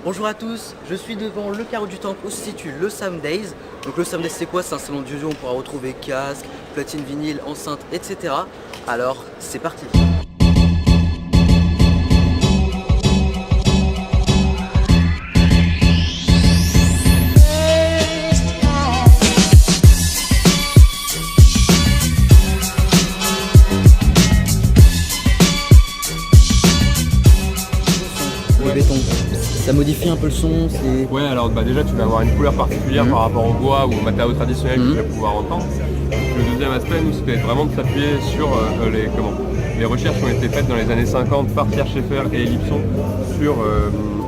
Bonjour à tous, je suis devant le carreau du temple où se situe le Sound Days. Donc le Sound Days c'est quoi? C'est un salon d'audio où on pourra retrouver casques, platines vinyle, enceintes, etc. Alors c'est parti. Le béton, ça modifie un peu le son, c'est... Ouais, alors déjà tu vas avoir une couleur particulière par rapport au bois ou au matériau traditionnel que tu vas pouvoir entendre. Le deuxième aspect, nous, c'était vraiment de s'appuyer sur les recherches qui ont été faites dans les années 50 par Pierre Schaeffer et Ellipson sur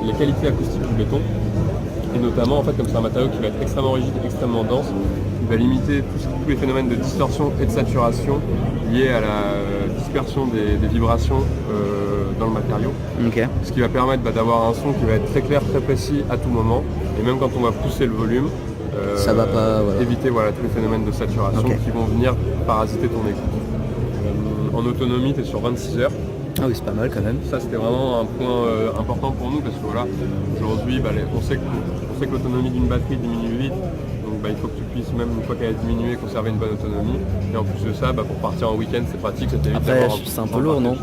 les qualités acoustiques du béton. Et notamment, en fait, comme c'est un matériau qui va être extrêmement rigide, extrêmement dense, il va limiter tous les phénomènes de distorsion et de saturation liés à la dispersion des vibrations dans le matériau. Ok. Ce qui va permettre d'avoir un son qui va être très clair, très précis à tout moment. Et même quand on va pousser le volume, ça va pas, voilà. éviter tous les phénomènes de saturation qui vont venir parasiter ton écoute. En autonomie, tu es sur 26 heures. Ah oui, c'est pas mal quand même. Ça, c'était vraiment un point important pour nous parce que aujourd'hui, on sait que l'autonomie d'une batterie diminue vite. Donc il faut que tu puisses, même une fois qu'elle a diminué, conserver une bonne autonomie. Et en plus de ça, pour partir en week-end, c'est pratique, ça t'évite Après, d'avoir c'est un peu lourd, non?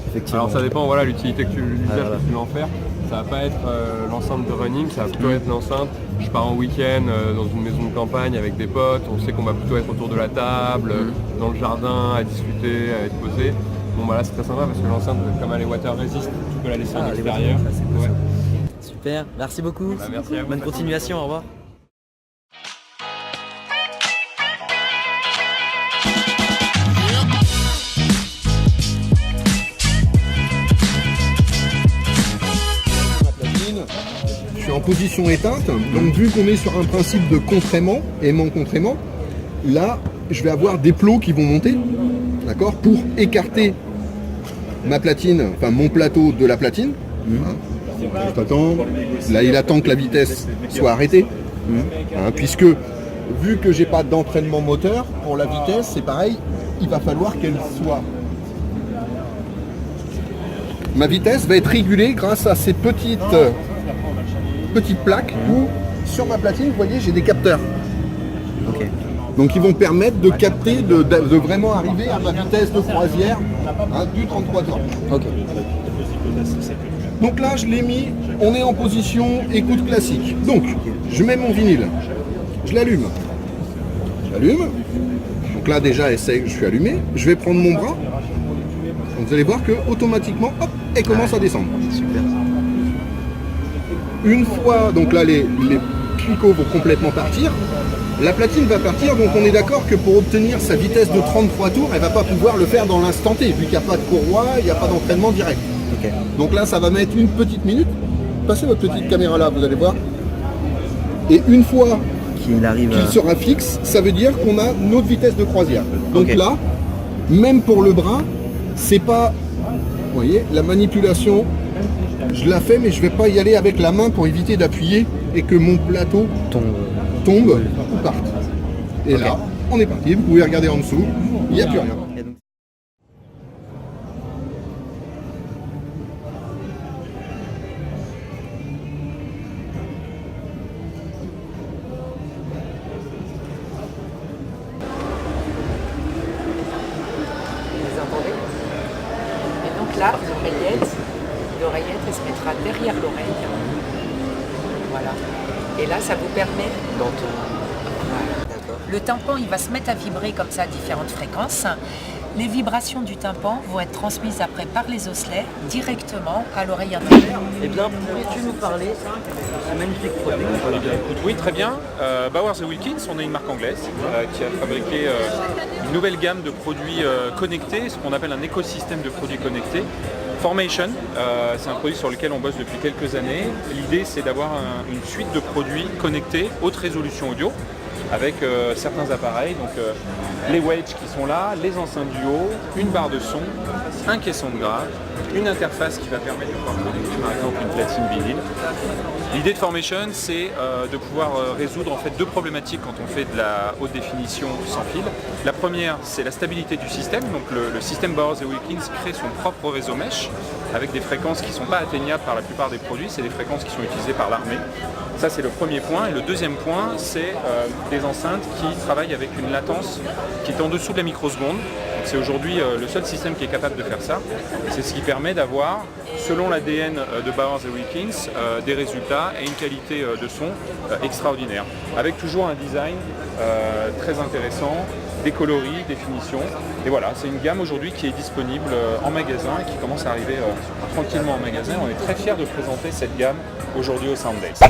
Effectivement. Alors ça dépend, l'utilité que tu veux en faire. Ça va pas être l'enceinte de running, ça va plutôt être l'enceinte. Je pars en week-end dans une maison de campagne avec des potes, on sait qu'on va plutôt être autour de la table, dans le jardin, à discuter, à être posé. Bon là c'est très sympa parce que l'enceinte, comme elle est water resist, tu peux la laisser en extérieur. Super, merci beaucoup. Merci à vous. Bonne continuation, au revoir. Je suis en position éteinte, donc vu qu'on est sur un principe de contraiement, aimant-contraiement, là je vais avoir des plots qui vont monter, d'accord, pour écarter ma platine, enfin mon plateau de la platine. Là il attend que la vitesse soit arrêtée, puisque vu que j'ai pas d'entraînement moteur, pour la vitesse c'est pareil, il va falloir qu'elle soit... Ma vitesse va être régulée grâce à ces petites plaques où sur ma platine, vous voyez, j'ai des capteurs. Donc ils vont permettre de capter, de vraiment arriver à ma vitesse de croisière du 33 tours. Donc là, je l'ai mis, on est en position écoute classique. Donc, je mets mon vinyle, je l'allume. J'allume. Donc là, déjà, je suis allumé. Je vais prendre mon bras. Donc vous allez voir que automatiquement, hop, elle commence à descendre. Super. Une fois, donc là, les clicots vont complètement partir. La platine va partir, donc on est d'accord que pour obtenir sa vitesse de 33 tours, elle ne va pas pouvoir le faire dans l'instant T, vu qu'il n'y a pas de courroie, il n'y a pas d'entraînement direct. Donc là, ça va mettre une petite minute. Passez votre petite caméra là, vous allez voir. Et une fois qu'il sera fixe, ça veut dire qu'on a notre vitesse de croisière. Donc là, même pour le bras, c'est pas... Vous voyez, la manipulation, je la fais, mais je ne vais pas y aller avec la main pour éviter d'appuyer et que mon plateau tombe ou parte. Et là, on est parti. Vous pouvez regarder en dessous, il n'y a plus rien. Vous entendez? Et donc là, l'oreillette, elle se mettra derrière l'oreille. Voilà. Et là, ça vous permet d'entendre. Voilà. Le tympan, il va se mettre à vibrer comme ça à différentes fréquences. Les vibrations du tympan vont être transmises après par les osselets directement à l'oreille intérieure. Eh bien, pourrais-tu nous parler de ce magnifique produit? Oui, très bien. Bowers & Wilkins, on est une marque anglaise qui a fabriqué une nouvelle gamme de produits connectés, ce qu'on appelle un écosystème de produits connectés. Formation, c'est un produit sur lequel on bosse depuis quelques années. L'idée, c'est d'avoir une suite de produits connectés, haute résolution audio, avec certains appareils, donc les wedges qui sont là, les enceintes du haut, une barre de son, un caisson de grave, une interface qui va permettre de pouvoir connecter par exemple une platine vinyle. L'idée de Formation, c'est de pouvoir résoudre en fait deux problématiques quand on fait de la haute définition sans fil. La première, c'est la stabilité du système. Donc le système Bowers & Wilkins crée son propre réseau mesh avec des fréquences qui ne sont pas atteignables par la plupart des produits. C'est des fréquences qui sont utilisées par l'armée. Ça, c'est le premier point. Et le deuxième point, c'est des enceintes qui travaillent avec une latence qui est en dessous de la microseconde. C'est aujourd'hui le seul système qui est capable de faire ça. C'est ce qui permet d'avoir, selon l'ADN de Bowers & Wilkins, des résultats et une qualité de son extraordinaire. Avec toujours un design très intéressant, des coloris, des finitions. Et voilà, c'est une gamme aujourd'hui qui est disponible en magasin et qui commence à arriver tranquillement en magasin. On est très fiers de présenter cette gamme aujourd'hui au Sound Days.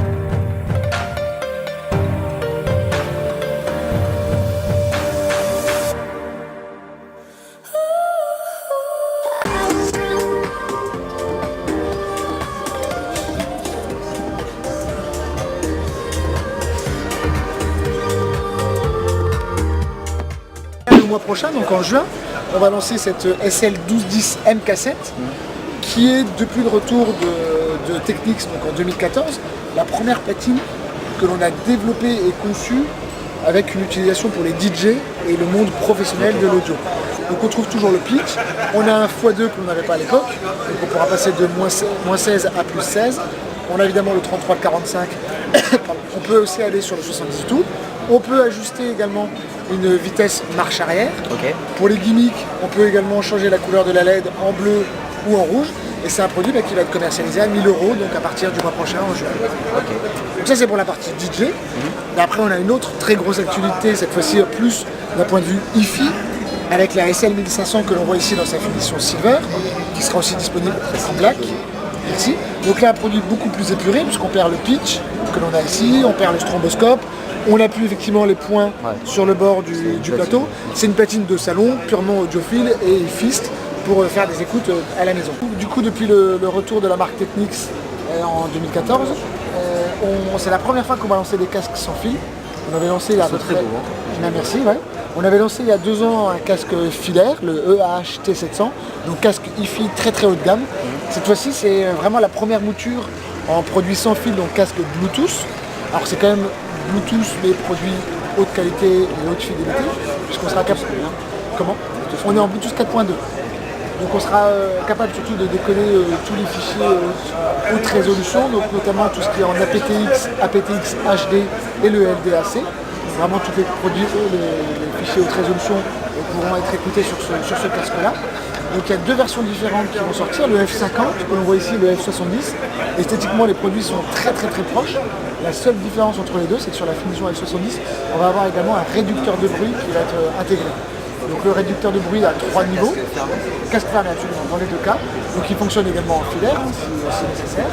Le mois prochain, donc en juin, on va lancer cette SL1210 M cassette qui est, depuis le retour de Technics donc en 2014, la première platine que l'on a développée et conçue avec une utilisation pour les DJ et le monde professionnel de l'audio. Donc on trouve toujours le pitch, on a un x2 que l'on n'avait pas à l'époque, donc on pourra passer de moins 16 à plus 16. On a évidemment le 33-45, on peut aussi aller sur le 70 tours. On peut ajuster également une vitesse marche arrière. Ok. Pour les gimmicks, on peut également changer la couleur de la LED en bleu ou en rouge. Et c'est un produit qui va être commercialisé à 1 000 €, donc à partir du mois prochain en juin. Ok. Donc ça c'est pour la partie DJ. Et après on a une autre très grosse actualité, cette fois-ci plus d'un point de vue hi-fi, avec la SL 1500 que l'on voit ici dans sa finition silver, qui sera aussi disponible en black. Ici. Donc là un produit beaucoup plus épuré, puisqu'on perd le pitch que l'on a ici, on perd le stromboscope. On appuie effectivement les points sur le bord du plateau. C'est une platine de salon, purement audiophile et hifiste pour faire des écoutes à la maison. Du coup, depuis le retour de la marque Technics en 2014, c'est la première fois qu'on va lancer des casques sans fil. On avait lancé il y a à peu près... Merci, ouais. On avait lancé il y a 2 ans un casque filaire, le EAH T700, donc casque hi-fi très très haut de gamme. Cette fois-ci, c'est vraiment la première mouture en produit sans fil, donc casque Bluetooth. Alors c'est quand même Bluetooth, mais produit haute qualité et haute fidélité, puisqu'on sera capable... Comment ? On est en Bluetooth 4.2. Donc on sera capable surtout de décoller tous les fichiers haute résolution, donc notamment tout ce qui est en aptX, aptX HD et le LDAC. Vraiment tous les produits, les fichiers haute résolution pourront être écoutés sur ce casque-là. Donc il y a 2 versions différentes qui vont sortir, le F50 que l'on voit ici, le F70. Esthétiquement les produits sont très proches. La seule différence entre les deux, c'est que sur la finition F70, on va avoir également un réducteur de bruit qui va être intégré. Donc le réducteur de bruit a 3 niveaux, casque fermé absolument dans les 2 cas, donc il fonctionne également en filaire si nécessaire.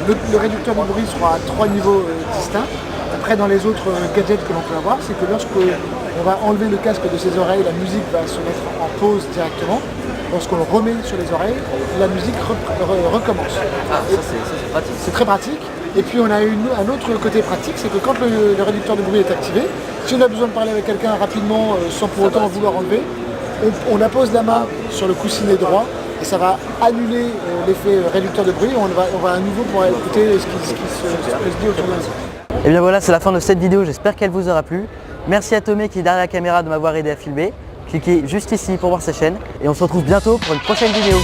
Le réducteur de bruit sera à 3 niveaux distincts. Après dans les autres gadgets que l'on peut avoir, c'est que lorsque on va enlever le casque de ses oreilles, la musique va se mettre en pause directement. Lorsqu'on le remet sur les oreilles, la musique recommence. Ah, ça c'est pratique. C'est très pratique. Et puis on a un autre côté pratique, c'est que quand le réducteur de bruit est activé, si on a besoin de parler avec quelqu'un rapidement sans pour autant vouloir enlever, on appose la main sur le coussinet droit et ça va annuler l'effet réducteur de bruit. On va à nouveau pouvoir écouter ce qui se dit autour de nous. Et bien voilà, c'est la fin de cette vidéo, j'espère qu'elle vous aura plu. Merci à Tomé qui est derrière la caméra de m'avoir aidé à filmer. Cliquez juste ici pour voir sa chaîne et on se retrouve bientôt pour une prochaine vidéo.